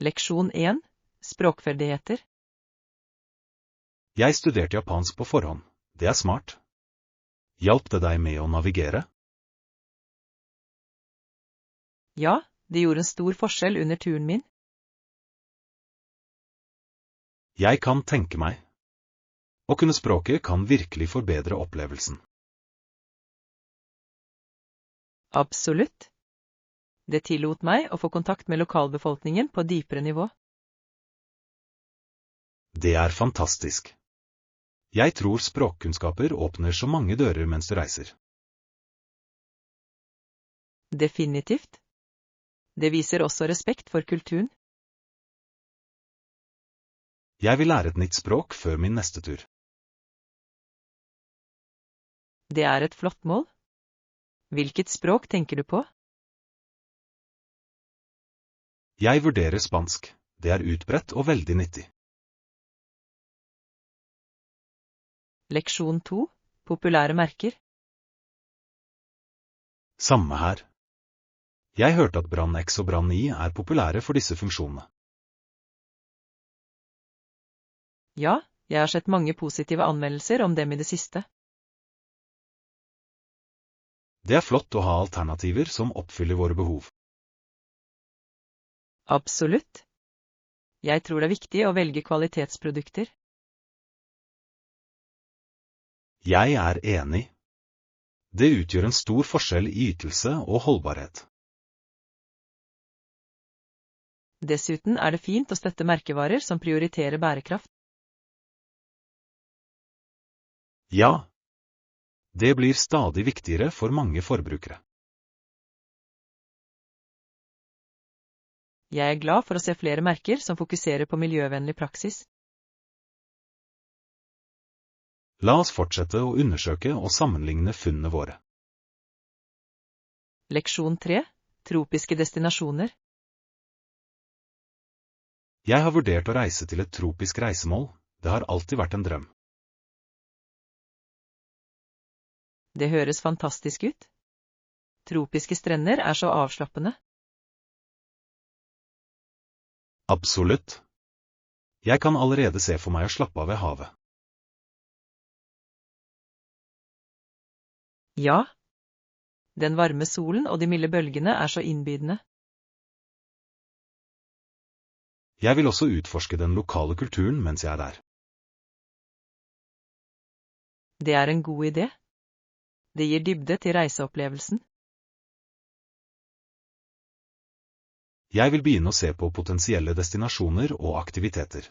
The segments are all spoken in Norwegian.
Leksjon 1. Språkferdigheter. Jeg studerte japansk på forhånd. Det er smart. Hjalp det deg med å navigere? Ja, det gjorde en stor forskjell under turen min. Jeg kan tenke meg. Å kunne språket kan virkelig forbedre opplevelsen. Absolutt. Det tillot meg å få kontakt med lokalbefolkningen på dypere nivå. Det er fantastisk. Jeg tror språkkunnskaper åpner så mange dører mens du reiser. Definitivt. Det viser også respekt for kulturen. Jeg vil lære et nytt språk før min neste tur. Det er et flott mål. Hvilket språk tenker du på? Jeg vurderer spansk. Det er utbredt og veldig nyttig. Leksjon 2. Populære merker. Samme her. Jeg hørte at Brann X og Brann Y er populære for disse funksjonene. Ja, jeg har sett mange positive anmeldelser om dem i det siste. Det er flott å ha alternativer som oppfyller våre behov. Absolutt. Jeg tror det er viktig å velge kvalitetsprodukter. Jeg er enig. Det utgjør en stor forskjell i ytelse og holdbarhet. Dessuten er det fint å støtte merkevarer som prioriterer bærekraft. Ja. Det blir stadig viktigere for mange forbrukere. Jeg er glad for å se flere merker som fokuserer på miljøvennlig praksis. La oss fortsette å undersøke og sammenligne funnene våre. Leksjon 3. Tropiske destinasjoner. Jeg har vurdert å reise til et tropisk reisemål. Det har alltid vært en drøm. Det høres fantastisk ut. Tropiske strender er så avslappende. Absolutt. Jeg kan allerede se for meg å slappe av ved havet. Ja. Den varme solen og de milde bølgene er så innbydende. Jeg vil også utforske den lokale kulturen mens jeg er der. Det er en god idé. Det gir dybde til reiseopplevelsen. Jeg vil begynne å se på potensielle destinasjoner og aktiviteter.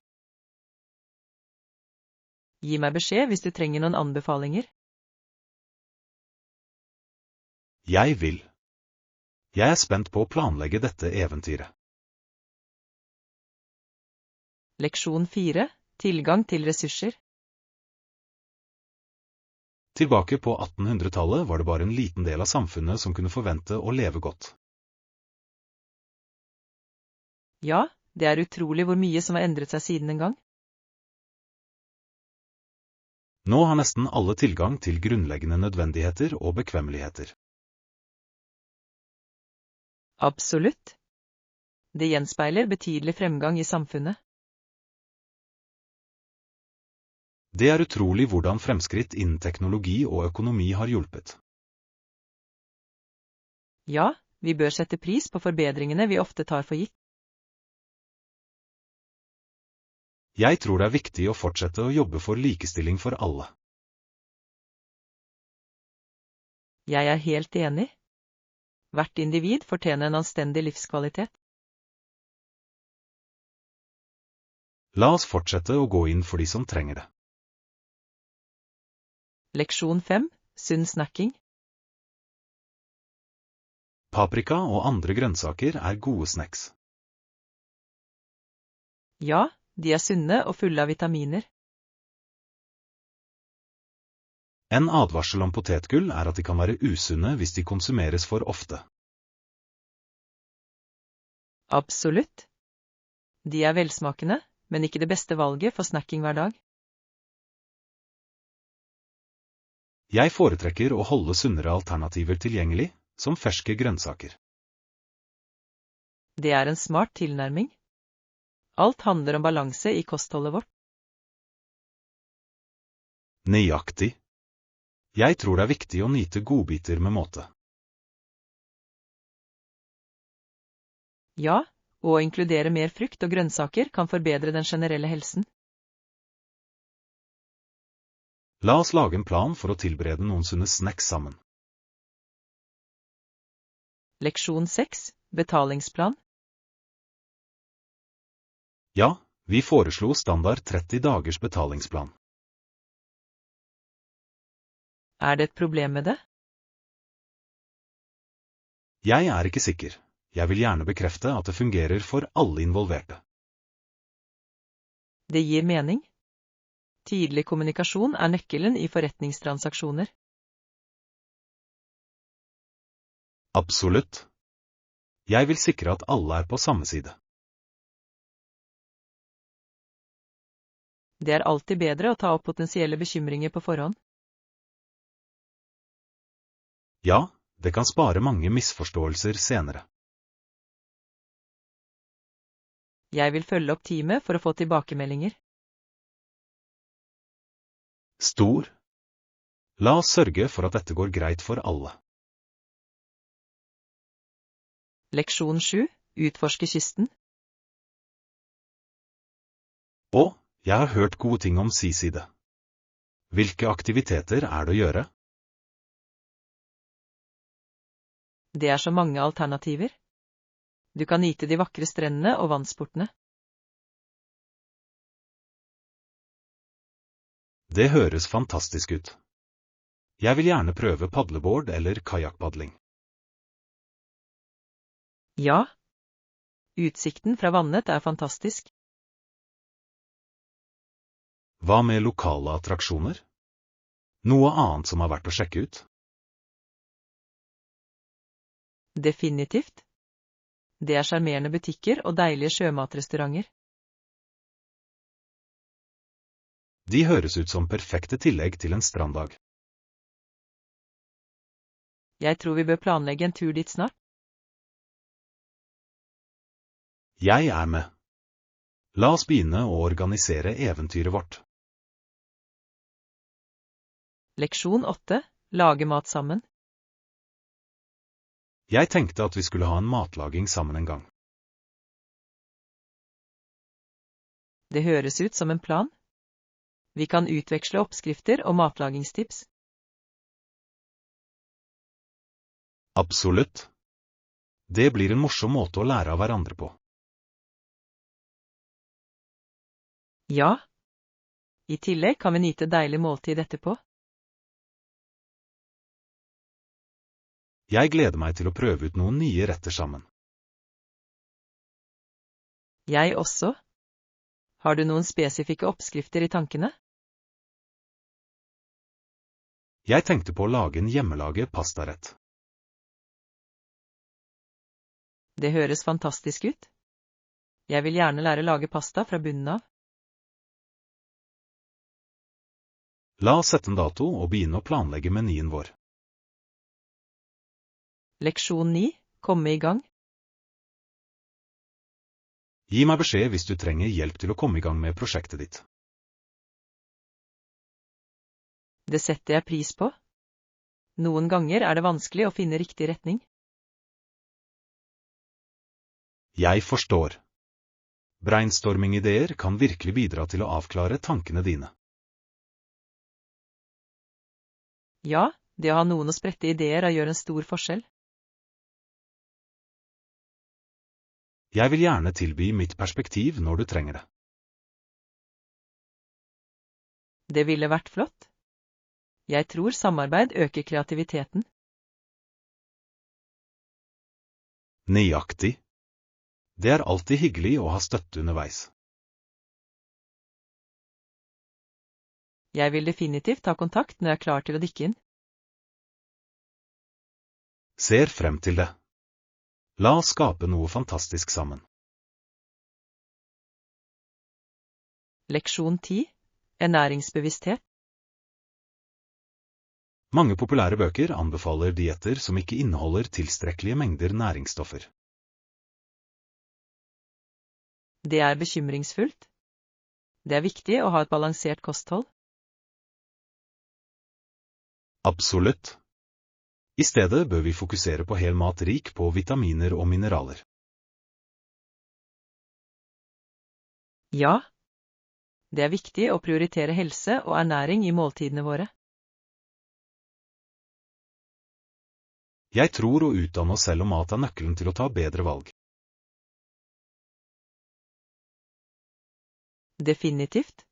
Gi meg beskjed hvis du trenger noen anbefalinger. Jeg vil. Jeg er spent på å planlegge dette eventyret. Leksjon 4. Tilgang til ressurser. Tilbake på 1800-tallet var det bare en liten del av samfunnet som kunne forvente å leve godt. Ja, det er utrolig hvor mye som har endret seg siden en gang. Nå har nesten alle tilgang til grunnleggende nødvendigheter og bekvemmeligheter. Absolutt. Det gjenspeiler betydelig fremgang i samfunnet. Det er utrolig hvordan fremskritt innen teknologi og økonomi har hjulpet. Ja, vi bør sette pris på forbedringene vi ofte tar for gitt. Jeg tror det er viktig å fortsette å jobbe for likestilling for alle. Jeg er helt enig. Hvert individ fortjener en anstendig livskvalitet. La oss fortsette å gå inn for de som trenger det. Leksjon 5. Sunn snacking. Paprika og andre grønnsaker er gode snacks. Ja, de er sunne og fulle av vitaminer. En advarsel om potetgull er at de kan være usunne hvis de konsumeres for ofte. Absolutt. De er velsmakende, men ikke det beste valget for snacking hver dag. Jeg foretrekker å holde sunnere alternativer tilgjengelig, som ferske grønnsaker. Det er en smart tilnærming. Alt handler om balanse i kostholdet vårt. Nøyaktig. Jeg tror det er viktig å nyte godbiter med måte. Ja, og å inkludere mer frukt og grønnsaker kan forbedre den generelle helsen. La oss lage en plan for å tilberede noen sunne snacks sammen. Leksjon 6. Betalingsplan. Ja, vi foreslo standard 30 dagers betalingsplan. Er det et problem med det? Jeg er ikke sikker. Jeg vil gjerne bekrefte at det fungerer for alle involverte. Det gir mening. Tydelig kommunikasjon er nøkkelen i forretningstransaksjoner. Absolutt. Jeg vil sikre at alle er på samme side. Det er alltid bedre å ta opp potensielle bekymringer på forhånd. Ja, det kan spare mange misforståelser senere. Jeg vil følge opp teamet for å få tilbakemeldinger. Stor. La oss sørge for at dette går greit for alle. Leksjon 7. Utforske kysten. Og, jeg har hørt gode ting om Siside. Hvilke aktiviteter er det å gjøre? Det er så mange alternativer. Du kan nyte de vakre strendene og vannsportene. Det høres fantastisk ut. Jeg vil gjerne prøve paddleboard eller kajakkpadling. Ja. Utsikten fra vannet er fantastisk. Hva med lokale attraksjoner? Noe annet som er verdt å sjekke ut? Definitivt. Det er sjarmerende butikker og deilige sjømatrestauranter. De høres ut som perfekte tillegg til en stranddag. Jeg tror vi bør planlegge en tur dit snart. Jeg er med. La oss begynne å organisere eventyret vårt. Leksjon 8. Lage mat sammen. Jeg tenkte at vi skulle ha en matlaging sammen en gang. Det høres ut som en plan. Vi kan utveksle oppskrifter og matlagingstips. Absolutt. Det blir en morsom måte å lære av hverandre på. Ja. I tillegg kan vi nyte deilig måltid etterpå. Jeg gleder meg til å prøve ut noen nye retter sammen. Jeg også. Har du noen spesifikke oppskrifter i tankene? Jeg tenkte på å lage en hjemmelaget pastarett. Det høres fantastisk ut. Jeg vil gjerne lære å lage pasta fra bunnen av. La oss sette en dato og begynne å planlegge menyen vår. Leksjon 9. Komme i gang. Gi meg beskjed hvis du trenger hjelp til å komme i gang med prosjektet ditt. Det setter jeg pris på. Noen ganger er det vanskelig å finne riktig retning. Jeg forstår. Brainstorming-ideer kan virkelig bidra til å avklare tankene dine. Ja, det å ha noen å sprette ideer av gjør en stor forskjell. Jeg vil gjerne tilby mitt perspektiv når du trenger det. Det ville vært flott. Jeg tror samarbeid øker kreativiteten. Nøyaktig. Det er alltid hyggelig å ha støtte underveis. Jeg vil definitivt ta kontakt når jeg er klar til å dykke inn. Ser frem til det. La oss skape noe fantastisk sammen. Leksjon 10. Ernæringsbevissthet. Mange populære bøker anbefaler dietter som ikke inneholder tilstrekkelige mengder næringsstoffer. Det er bekymringsfullt. Det er viktig å ha et balansert kosthold. Absolutt. I stedet bør vi fokusere på hel mat rik på vitaminer og mineraler. Ja. Det er viktig å prioritere helse og ernæring i måltidene våre. Jeg tror å utdanne oss selv om mat er nøkkelen til å ta bedre valg. Definitivt.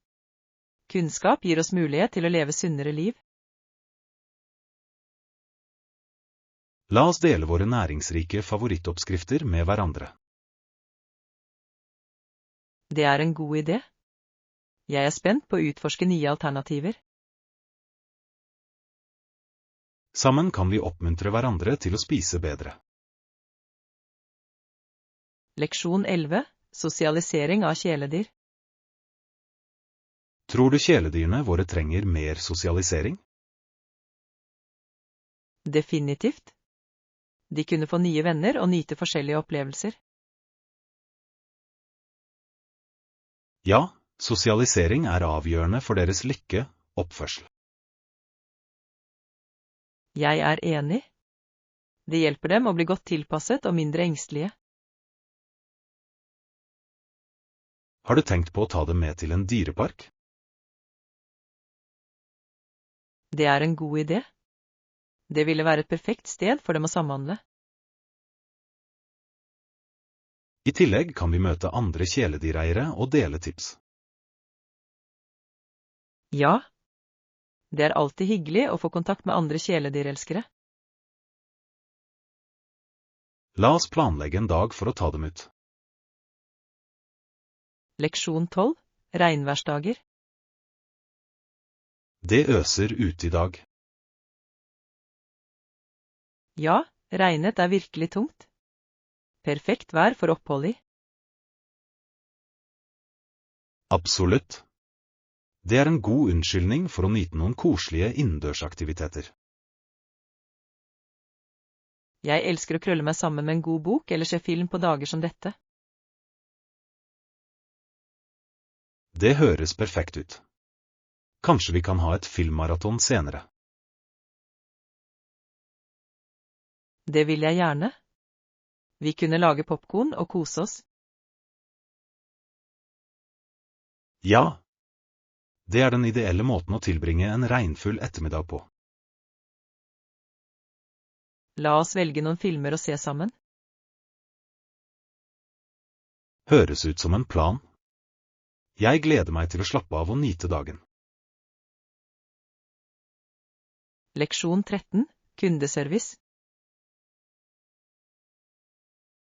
Kunnskap gir oss mulighet til å leve sunnere liv. La oss dele våre næringsrike favorittoppskrifter med hverandre. Det er en god idé. Jeg er spent på å utforske nye alternativer. Sammen kan vi oppmuntre hverandre til å spise bedre. Leksjon 11. Sosialisering av kjæledyr. Tror du kjæledyrene våre trenger mer sosialisering? Definitivt. De kunne få nye venner og nyte forskjellige opplevelser. Ja, sosialisering er avgjørende for deres lykke, oppførsel. Jeg er enig. Det hjelper dem å bli godt tilpasset og mindre engstelige. Har du tenkt på å ta dem med til en dyrepark? Det er en god idé. Det ville være et perfekt sted for dem å samhandle. I tillegg kan vi møte andre kjæledyreiere og dele tips. Ja. Det er alltid hyggelig å få kontakt med andre kjæledyrelskere. La oss planlegge en dag for å ta dem ut. Leksjon 12. Regnværsdager. Det øser ute i dag. Ja, regnet er virkelig tungt. Perfekt vær for opphold i. Absolutt. Det er en god unnskyldning for å nyte noen koselige innendørsaktiviteter. Jeg elsker å krølle meg sammen med en god bok eller se film på dager som dette. Det høres perfekt ut. Kanskje vi kan ha et filmmaraton senere. Det vil jeg gjerne. Vi kunne lage popcorn og kose oss. Ja. Det er den ideelle måten å tilbringe en regnfull ettermiddag på. La oss velge noen filmer å se sammen. Høres ut som en plan. Jeg gleder meg til å slappe av og nyte dagen. Leksjon 13. Kundeservice.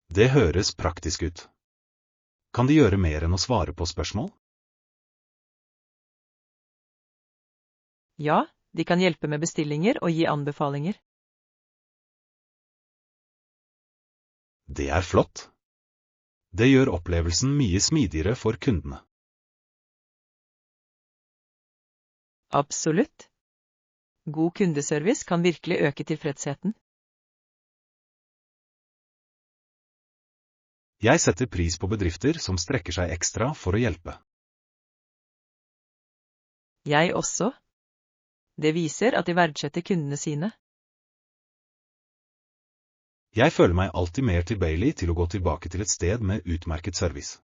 Det høres praktisk ut. Kan de gjøre mer enn å svare på spørsmål? Ja, de kan hjelpe med bestillinger og gi anbefalinger. Det er flott. Det gjør opplevelsen mye smidigere for kundene. Absolutt. God kundeservice kan virkelig øke tilfredsheten. Jeg setter pris på bedrifter som strekker seg ekstra for å hjelpe. Jeg også. Det viser at de verdsetter kundene sine. Jeg føler meg alltid mer tilbøyelig til å gå tilbake til et sted med utmerket service.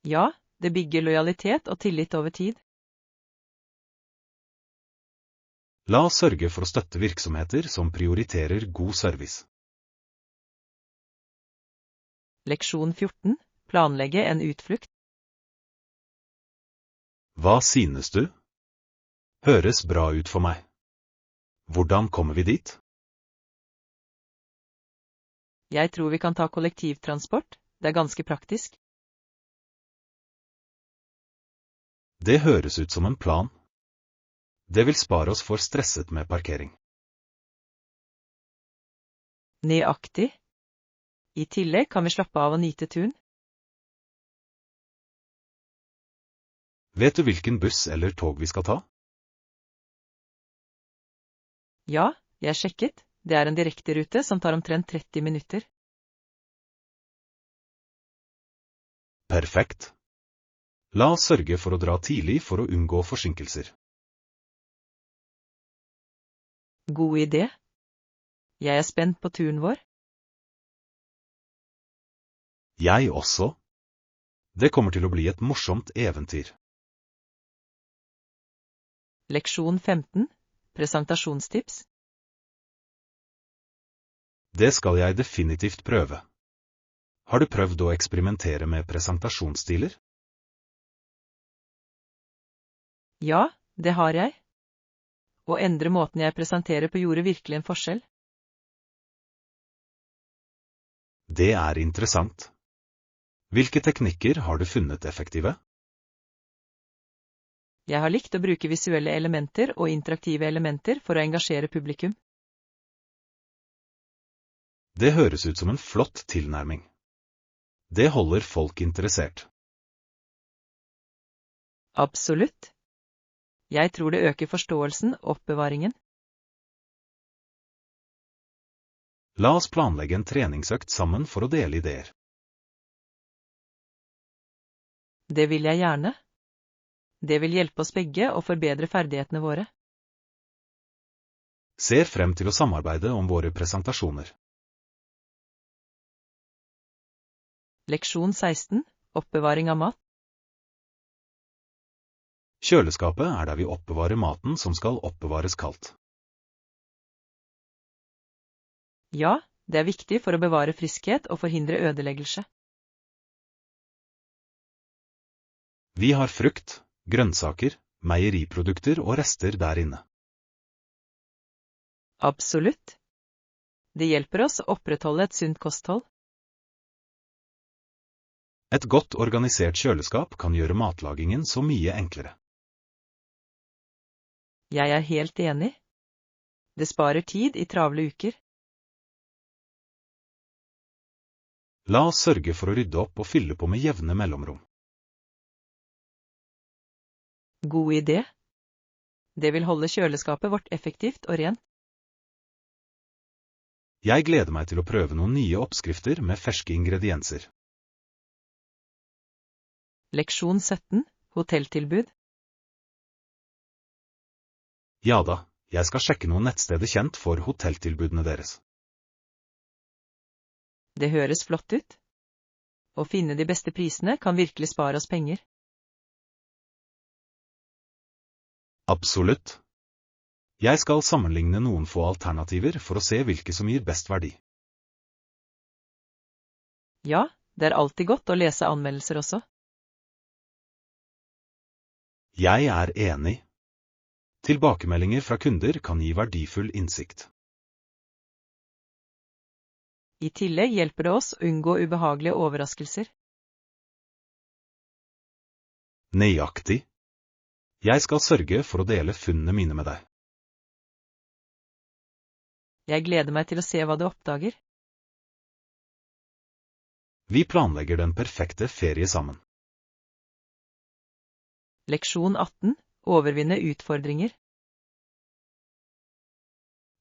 Ja, det bygger lojalitet og tillit over tid. La oss sørge for å støtte virksomheter som prioriterer god service. Leksjon 14. Planlegge en utflukt. Hva synes du? Høres bra ut for meg. Hvordan kommer vi dit? Jeg tror vi kan ta kollektivtransport. Det er ganske praktisk. Det høres ut som en plan. Det vil spare oss for stresset med parkering. Nøyaktig. I tillegg kan vi slappe av og nyte turen. Vet du hvilken buss eller tog vi skal ta? Ja, jeg sjekket. Det er en direkterute som tar omtrent 30 minutter. Perfekt. La oss sørge for å dra tidlig for å unngå forsinkelser. God idé. Jeg er spent på turen vår. Jeg også. Det kommer til å bli et morsomt eventyr. Leksjon 15. Presentasjonstips. Det skal jeg definitivt prøve. Har du prøvd å eksperimentere med presentasjonsstiler? Ja, det har jeg. Å endre måten jeg presenterer på gjorde virkelig en forskjell. Det er interessant. Hvilke teknikker har du funnet effektive? Jeg har likt å bruke visuelle elementer og interaktive elementer for å engasjere publikum. Det høres ut som en flott tilnærming. Det holder folk interessert. Absolutt. Jeg tror det øker forståelsen og oppbevaringen. La oss planlegge en treningsøkt sammen for å dele ideer. Det vil jeg gjerne. Det vil hjelpe oss begge å forbedre ferdighetene våre. Ser frem til å samarbeide om våre presentasjoner. Leksjon 16. Oppbevaring av mat. Kjøleskapet er der vi oppbevarer maten som skal oppbevares kaldt. Ja, det er viktig for å bevare friskhet og forhindre ødeleggelse. Vi har frukt, grønnsaker, meieriprodukter og rester der inne. Absolutt. Det hjelper oss å opprettholde et sunt kosthold. Et godt organisert kjøleskap kan gjøre matlagingen så mye enklere. Jeg er helt enig. Det sparer tid i travle uker. La oss sørge for å rydde opp og fylle på med jevne mellomrom. God idé. Det vil holde kjøleskapet vårt effektivt og rent. Jeg gleder meg til å prøve noen nye oppskrifter med ferske ingredienser. Leksjon 17. Hotelltilbud. Ja da, jeg skal sjekke noen nettsteder kjent for hotelltilbudene deres. Det høres flott ut. Å finne de beste prisene kan virkelig spare oss penger. Absolutt. Jeg skal sammenligne noen få alternativer for å se hvilke som gir best verdi. Ja, det er alltid godt å lese anmeldelser også. Jeg er enig. Tilbakemeldinger fra kunder kan gi verdifull innsikt. I tillegg hjelper det oss å unngå ubehagelige overraskelser. Nøyaktig. Jeg skal sørge for å dele funnene mine med deg. Jeg gleder meg til å se hva du oppdager. Vi planlegger den perfekte ferie sammen. Leksjon 18. Overvinne utfordringer.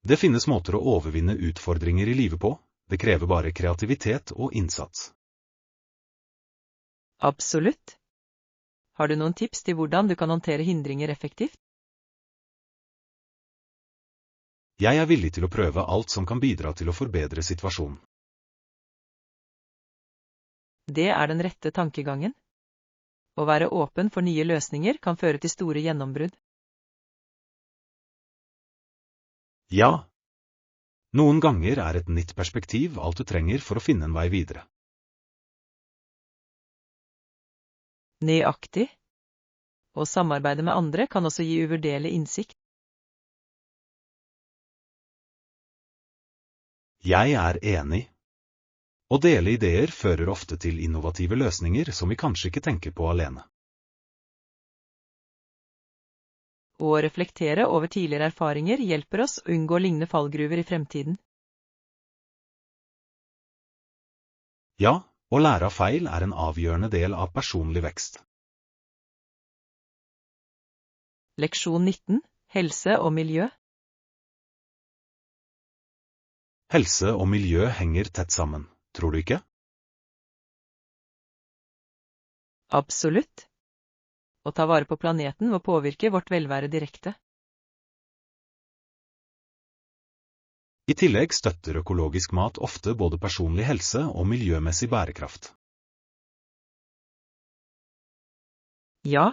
Det finnes måter å overvinne utfordringer i livet på. Det krever bare kreativitet og innsats. Absolutt. Har du noen tips til hvordan du kan håndtere hindringer effektivt? Jeg er villig til å prøve alt som kan bidra til å forbedre situasjonen. Det er den rette tankegangen. Å være åpen for nye løsninger kan føre til store gjennombrudd. Ja. Noen ganger er et nytt perspektiv alt du trenger for å finne en vei videre. Nøyaktig. Å samarbeide med andre kan også gi uvurderlig innsikt. Jeg er enig. Å dele ideer fører ofte til innovative løsninger som vi kanskje ikke tenker på alene. Å reflektere over tidligere erfaringer hjelper oss å unngå lignende fallgruver i fremtiden. Ja, å lære av feil er en avgjørende del av personlig vekst. Leksjon 19. Helse og miljø. Helse og miljø henger tett sammen, tror du ikke? Absolutt. Å ta vare på planeten må påvirke vårt velvære direkte. I tillegg støtter økologisk mat ofte både personlig helse og miljømessig bærekraft. Ja.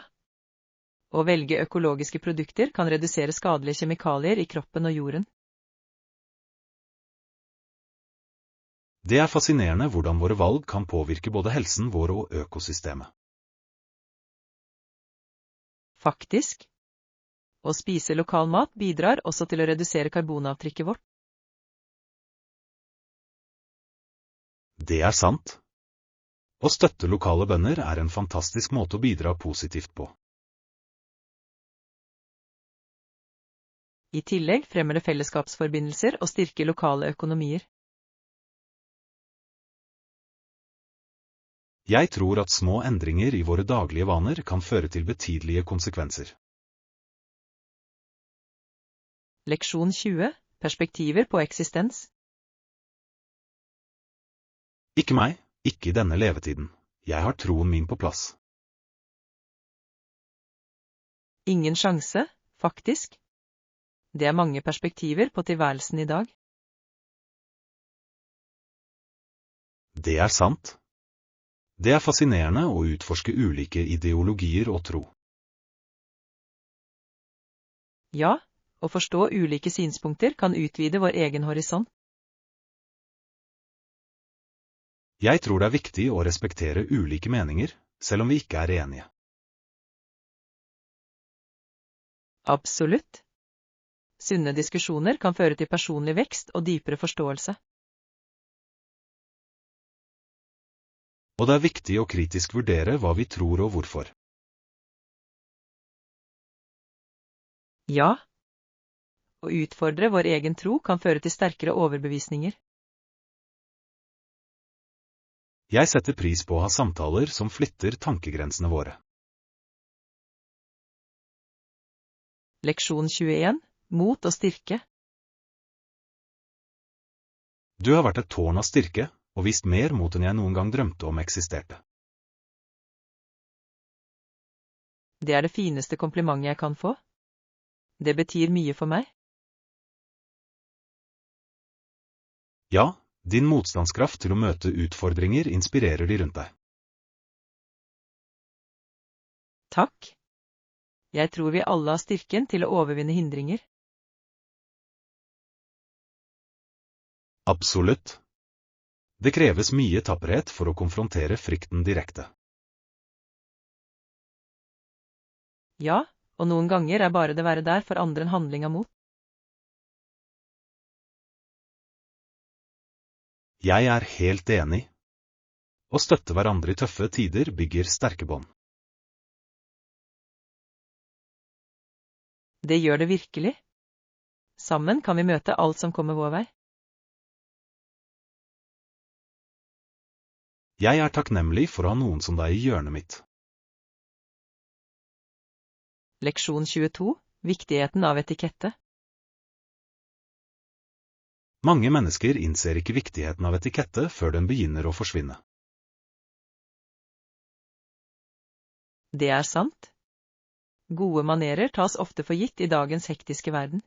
Å velge økologiske produkter kan redusere skadelige kjemikalier i kroppen og jorden. Det er fascinerende hvordan våre valg kan påvirke både helsen vår og økosystemet. Faktisk. Å spise lokal mat bidrar også til å redusere karbonavtrykket vårt. Det er sant. Å støtte lokale bønder er en fantastisk måte å bidra positivt på. I tillegg fremmer det fellesskapsforbindelser og styrker lokale økonomier. Jeg tror at små endringer i våre daglige vaner kan føre til betydelige konsekvenser. Leksjon 20. Perspektiver på eksistens. Ikke meg, ikke i denne levetiden. Jeg har troen min på plass. Ingen sjanse, faktisk. Det er mange perspektiver på tilværelsen i dag. Det er sant. Det er fascinerende å utforske ulike ideologier og tro. Ja, å forstå ulike synspunkter kan utvide vår egen horisont. Jeg tror det er viktig å respektere ulike meninger, selv om vi ikke er enige. Absolutt. Sunne diskusjoner kan føre til personlig vekst og dypere forståelse. Og det er viktig å kritisk vurdere hva vi tror og hvorfor. Ja. Å utfordre vår egen tro kan føre til sterkere overbevisninger. Jeg setter pris på å ha samtaler som flytter tankegrensene våre. Leksjon 21. Mot og styrke. Du har vært et tårn av styrke, og vist mer mot enn jeg noen gang drømte om eksisterte. Det er det fineste komplimentet jeg kan få. Det betyr mye for meg. Ja, din motstandskraft til å møte utfordringer inspirerer de rundt deg. Takk. Jeg tror vi alle har styrken til å overvinne hindringer. Absolutt. Det kreves mye tapperhet for å konfrontere frykten direkte. Ja, og noen ganger er bare det være der for andre en handling av mot. Jeg er helt enig. Å støtte hverandre i tøffe tider bygger sterke bånd. Det gjør det virkelig. Sammen kan vi møte alt som kommer vår vei. Jeg er takknemlig for å ha noen som deg i hjørnet mitt. Leksjon 22. Viktigheten av etikette. Mange mennesker innser ikke viktigheten av etikette før den begynner å forsvinne. Det er sant. Gode manerer tas ofte for gitt i dagens hektiske verden.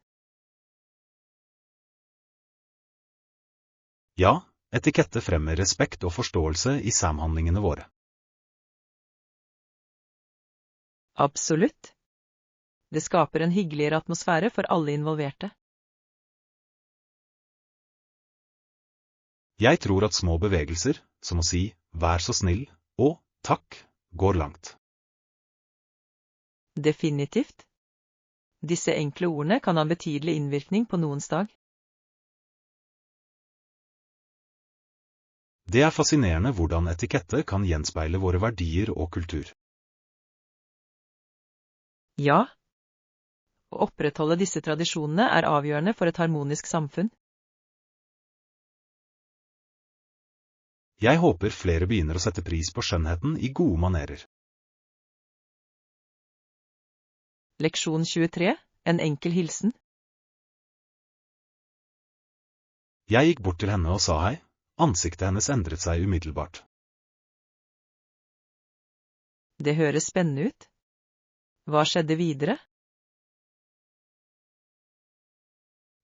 Ja, etikette fremmer respekt og forståelse i samhandlingene våre. Absolutt. Det skaper en hyggeligere atmosfære for alle involverte. Jeg tror at små bevegelser, som å si «vær så snill» og «takk», går langt. Definitivt. Disse enkle ordene kan ha betydelig innvirkning på noens dag. Det er fascinerende hvordan etikette kan gjenspeile våre verdier og kultur. Ja. Å opprettholde disse tradisjonene er avgjørende for et harmonisk samfunn. Jeg håper flere begynner å sette pris på skjønnheten i gode manerer. Leksjon 23. En enkel hilsen. Jeg gikk bort til henne og sa hei. Ansiktet hennes endret seg umiddelbart. Det høres spennende ut. Hva skjedde videre?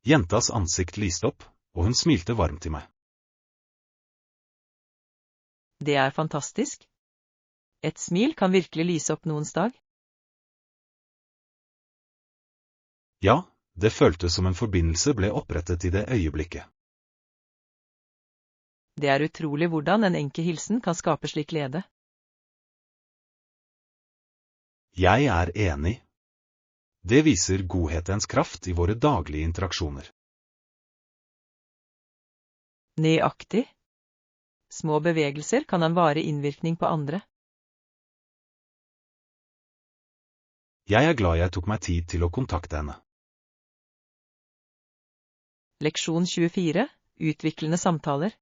Jentas ansikt lyste opp, og hun smilte varmt til meg. Det er fantastisk. Et smil kan virkelig lyse opp noens dag. Ja, det føltes som en forbindelse ble opprettet i det øyeblikket. Det er utrolig hvordan en enkel hilsen kan skape slik glede. Jeg er enig. Det viser godhetens kraft i våre daglige interaksjoner. Nøyaktig. Små bevegelser kan ha en varig innvirkning på andre. Jeg er glad jeg tok meg tid til å kontakte henne. Leksjon 24. Utviklende samtaler.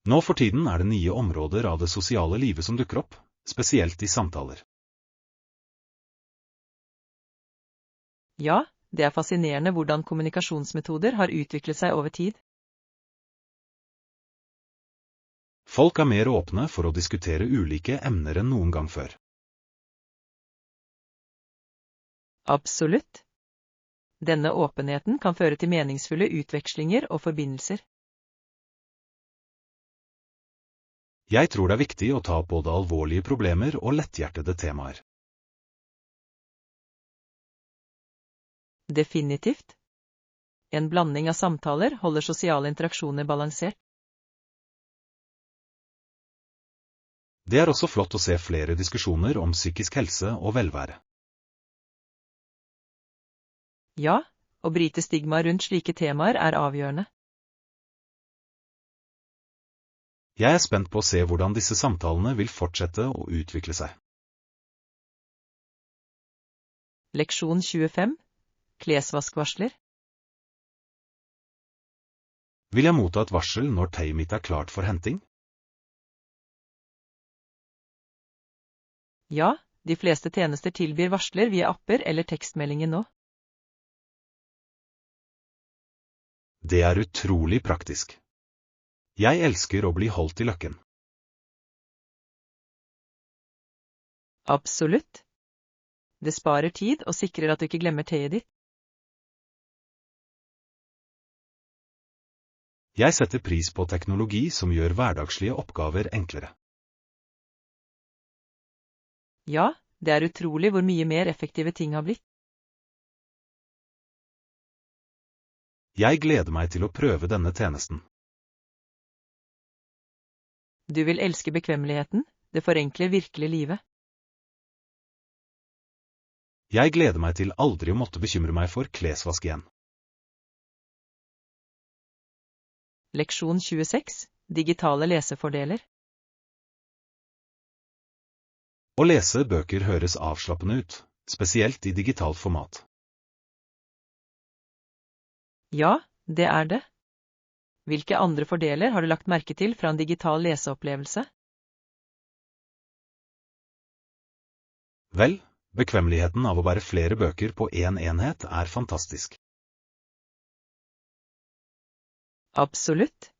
Nå for tiden er det nye områder av det sosiale livet som dukker opp, spesielt i samtaler. Ja, det er fascinerende hvordan kommunikasjonsmetoder har utviklet seg over tid. Folk er mer åpne for å diskutere ulike emner enn noen gang før. Absolutt. Denne åpenheten kan føre til meningsfulle utvekslinger og forbindelser. Jeg tror det er viktig å ta opp både alvorlige problemer og letthjertede temaer. Definitivt. En blanding av samtaler holder sosiale interaksjoner balansert. Det er også flott å se flere diskusjoner om psykisk helse og velvære. Ja, å bryte stigma rundt slike temaer er avgjørende. Jeg er spent på å se hvordan disse samtalene vil fortsette å utvikle seg. Leksjon 25. Klesvaskvarsler. Vil jeg motta et varsel når tøyet mitt er klart for henting? Ja, de fleste tjenester tilbyr varsler via apper eller tekstmeldinger nå. Det er utrolig praktisk. Jeg elsker å bli holdt i løkken. Absolutt. Det sparer tid og sikrer at du ikke glemmer tøyet ditt. Jeg setter pris på teknologi som gjør hverdagslige oppgaver enklere. Ja, det er utrolig hvor mye mer effektive ting har blitt. Jeg gleder meg til å prøve denne tjenesten. Du vil elske bekvemmeligheten, det forenkler virkelig livet. Jeg gleder meg til aldri å måtte bekymre meg for klesvask igjen. Leksjon 26. Digitale lesefordeler. Å lese bøker høres avslappende ut, spesielt i digitalt format. Ja, det er det. Hvilke andre fordeler har du lagt merke til fra en digital leseopplevelse? Vel, bekvemmeligheten av å bære flere bøker på én enhet er fantastisk. Absolutt.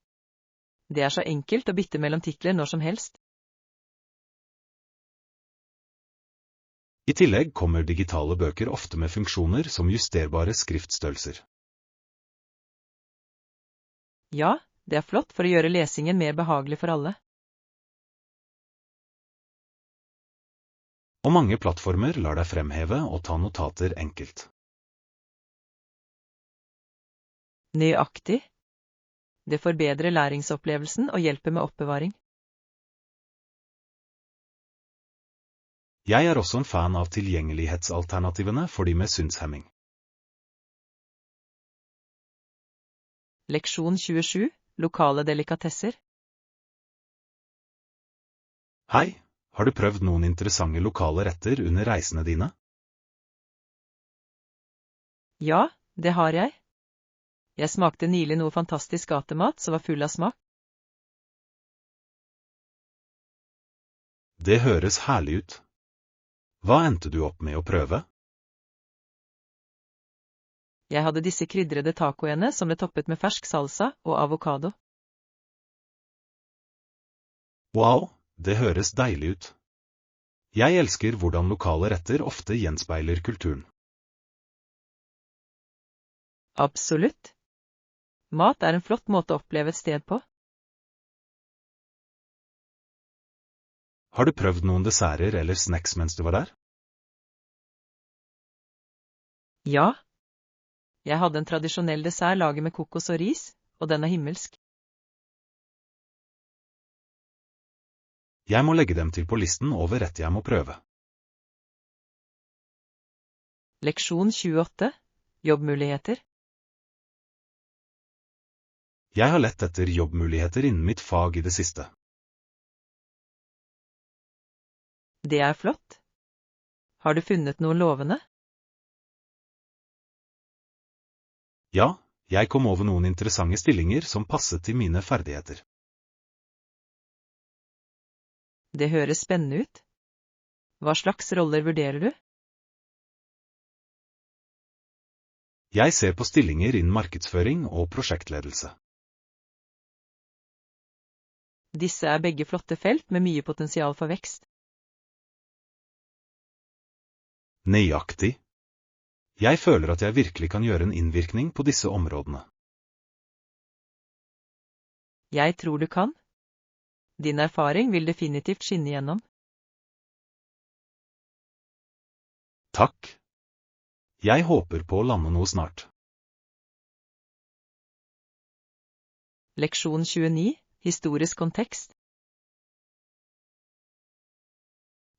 Det er så enkelt å bytte mellom titler når som helst. I tillegg kommer digitale bøker ofte med funksjoner som justerbare skriftstørrelser. Ja, det er flott for å gjøre lesingen mer behagelig for alle. Og mange plattformer lar deg fremheve og ta notater enkelt. Nøyaktig. Det forbedrer læringsopplevelsen og hjelper med oppbevaring. Jeg er også en fan av tilgjengelighetsalternativene for de med synshemming. Leksjon 27. Lokale delikatesser. Hei, har du prøvd noen interessante lokale retter under reisene dine? Ja, det har jeg. Jeg smakte nylig noe fantastisk gatemat som var full av smak. Det høres herlig ut. Hva endte du opp med å prøve? Jeg hadde disse krydrede tacoene som ble toppet med fersk salsa og avokado. Wow, det høres deilig ut. Jeg elsker hvordan lokale retter ofte gjenspeiler kulturen. Absolutt. Mat er en flott måte å oppleve et sted på. Har du prøvd noen desserter eller snacks mens du var der? Ja. Jeg hadde en tradisjonell dessert laget med kokos og ris, og den er himmelsk. Jeg må legge dem til på listen over rett jeg må prøve. Leksjon 28. Jobbmuligheter. Jeg har lett etter jobbmuligheter innen mitt fag i det siste. Det er flott. Har du funnet noen lovende? Ja, jeg kom over noen interessante stillinger som passet til mine ferdigheter. Det høres spennende ut. Hva slags roller vurderer du? Jeg ser på stillinger innen markedsføring og prosjektledelse. Disse er begge flotte felt med mye potensial for vekst. Nøyaktig. Jeg føler at jeg virkelig kan gjøre en innvirkning på disse områdene. Jeg tror du kan. Din erfaring vil definitivt skinne igjennom. Takk. Jeg håper på å lande noe snart. Leksjon 29. Historisk kontekst.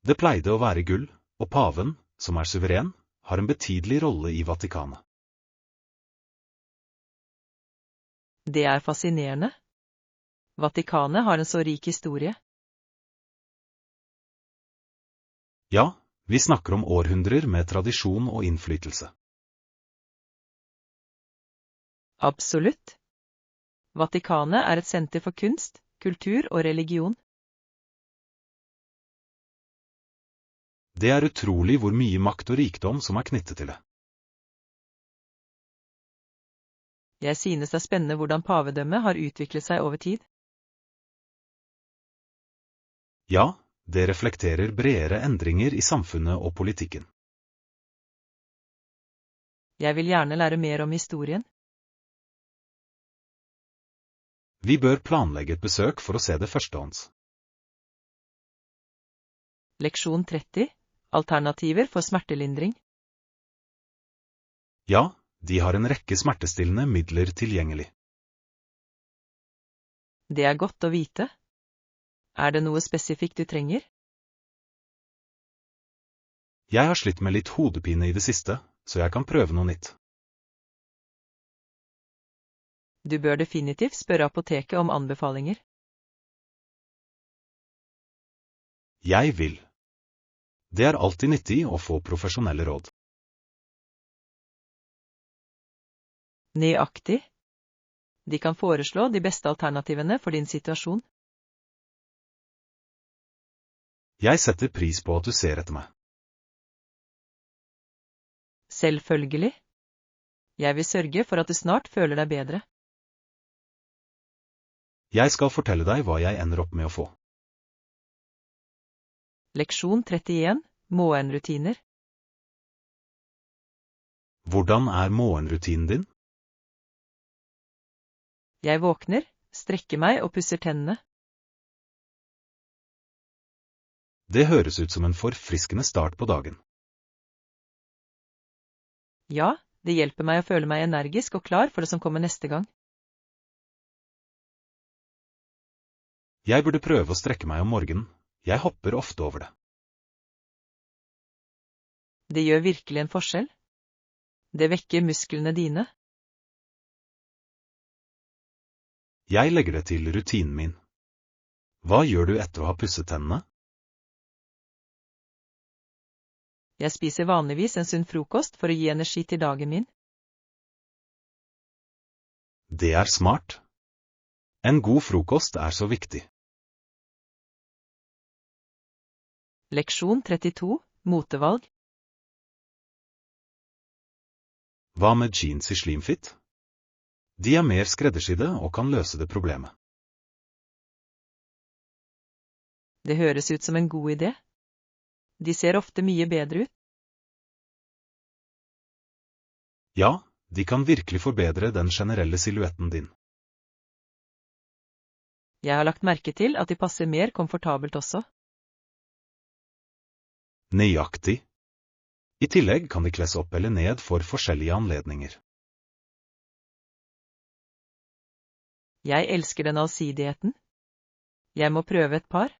Det pleide å være gull, og paven, som er suveren, har en betydelig rolle i Vatikanet. Det er fascinerende. Vatikanet har en så rik historie. Ja, vi snakker om århundrer med tradisjon og innflytelse. Absolutt. Vatikanet er et senter for kunst, kultur og religion. Det er utrolig hvor mye makt og rikdom som er knyttet til det. Jeg synes det er spennende hvordan pavedømmet har utviklet seg over tid. Ja, det reflekterer bredere endringer i samfunnet og politikken. Jeg vil gjerne lære mer om historien. Vi bør planlegge et besøk for å se det førstehånds. Leksjon 30. Alternativer for smertelindring. Ja, de har en rekke smertestillende midler tilgjengelig. Det er godt å vite. Er det noe spesifikt du trenger? Jeg har slitt med litt hodepine i det siste, så jeg kan prøve noe nytt. Du bør definitivt spørre apoteket om anbefalinger. Jeg vil. Det er alltid nyttig å få profesjonelle råd. Nøyaktig. De kan foreslå de beste alternativene for din situasjon. Jeg setter pris på at du ser etter meg. Selvfølgelig. Jeg vil sørge for at du snart føler deg bedre. Jeg skal fortelle deg hva jeg ender opp med å få. Leksjon 31. Morgenrutiner. Hvordan er morgenrutinen din? Jeg våkner, strekker meg og pusser tennene. Det høres ut som en forfriskende start på dagen. Ja, det hjelper meg å føle meg energisk og klar for det som kommer neste gang. Jeg burde prøve å strekke meg om morgenen. Jeg hopper ofte over det. Det gjør virkelig en forskjell. Det vekker musklene dine. Jeg legger det til rutinen min. Hva gjør du etter å ha pusset tennene? Jeg spiser vanligvis en sunn frokost for å gi energi til dagen min. Det er smart. En god frokost er så viktig. Leksjon 32. Motevalg. Hva med jeans i slimfit? De er mer skreddersydde og kan løse det problemet. Det høres ut som en god idé. De ser ofte mye bedre ut. Ja, de kan virkelig forbedre den generelle silhuetten din. Jeg har lagt merke til at de passer mer komfortabelt også. Nøyaktig. I tillegg kan de kles opp eller ned for forskjellige anledninger. Jeg elsker den allsidigheten. Jeg må prøve et par.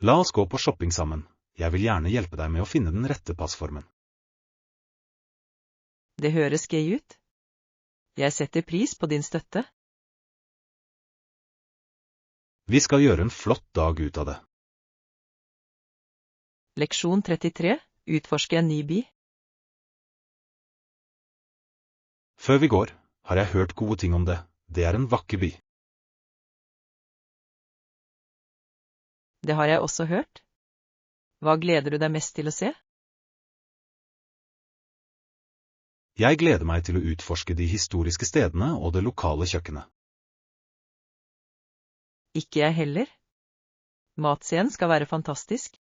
La oss gå på shopping sammen. Jeg vil gjerne hjelpe deg med å finne den rette passformen. Det høres gøy ut. Jeg setter pris på din støtte. Vi skal gjøre en flott dag ut av det. Leksjon 33. Utforske en ny by. Før vi går, har jeg hørt gode ting om det. Det er en vakker by. Det har jeg også hørt. Hva gleder du deg mest til å se? Jeg gleder meg til å utforske de historiske stedene og det lokale kjøkkenet. Ikke jeg heller. Matscenen skal være fantastisk.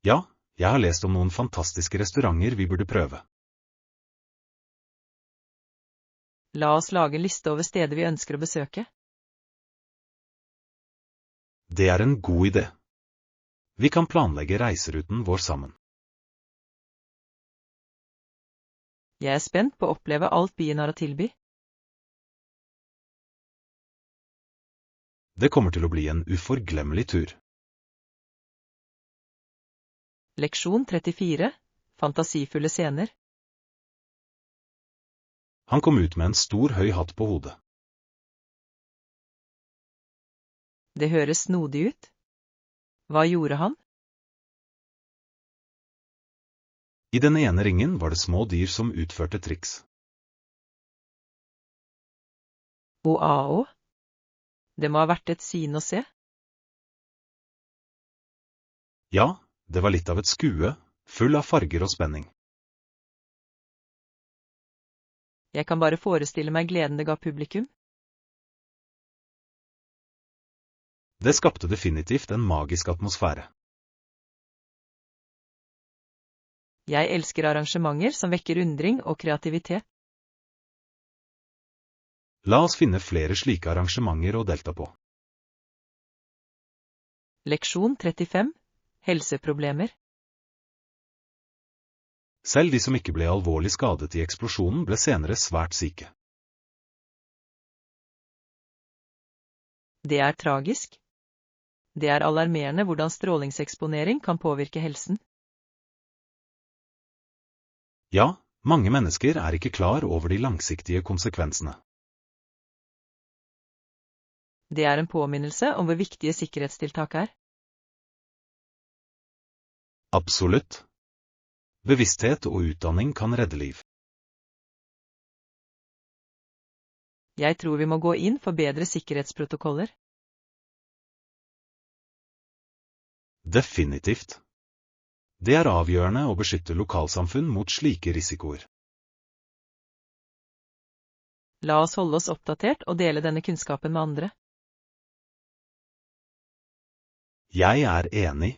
Ja, jeg har lest om noen fantastiske restauranter vi burde prøve. La oss lage en liste over steder vi ønsker å besøke. Det er en god idé. Vi kan planlegge reiseruten vår sammen. Jeg er spent på å oppleve alt byen har å tilby. Det kommer til å bli en uforglemmelig tur. Leksjon 34. Fantasifulle scener. Han kom ut med en stor høy hatt på hodet. Det høres snodig ut. Hva gjorde han? I den ene ringen var det små dyr som utførte triks. Å. Det må ha vært et syn å se. Ja, det var litt av et skue, full av farger og spenning. Jeg kan bare forestille meg gleden det ga publikum. Det skapte definitivt en magisk atmosfære. Jeg elsker arrangementer som vekker undring og kreativitet. La oss finne flere slike arrangementer å delta på. Leksjon 35. Helseproblemer. Selv de som ikke ble alvorlig skadet i eksplosjonen ble senere svært syke. Det er tragisk. Det er alarmerende hvordan strålingseksponering kan påvirke helsen. Ja, mange mennesker er ikke klar over de langsiktige konsekvensene. Det er en påminnelse om hvor viktige sikkerhetstiltak er. Absolutt. Bevissthet og utdanning kan redde liv. Jeg tror vi må gå inn for bedre sikkerhetsprotokoller. Definitivt. Det er avgjørende å beskytte lokalsamfunn mot slike risikoer. La oss holde oss oppdatert og dele denne kunnskapen med andre. Jeg er enig.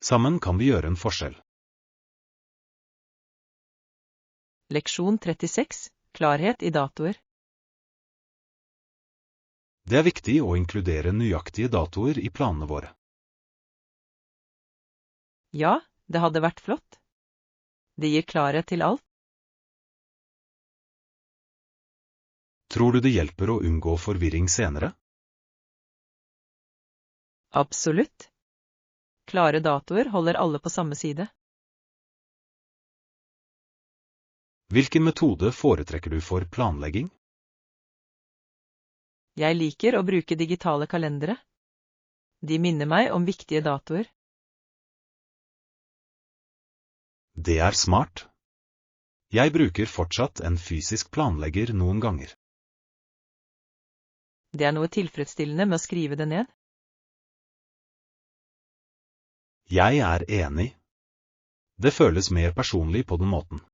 Sammen kan vi gjøre en forskjell. Leksjon 36. Klarhet i datoer. Det er viktig å inkludere nøyaktige datoer i planene våre. Ja, det hadde vært flott. Det gir klarhet til alt. Tror du det hjelper å unngå forvirring senere? Absolutt. Klare datoer holder alle på samme side. Hvilken metode foretrekker du for planlegging? Jeg liker å bruke digitale kalendere. De minner meg om viktige datoer. Det er smart. Jeg bruker fortsatt en fysisk planlegger noen ganger. Det er noe tilfredsstillende med å skrive det ned. Jeg er enig. Det føles mer personlig på den måten.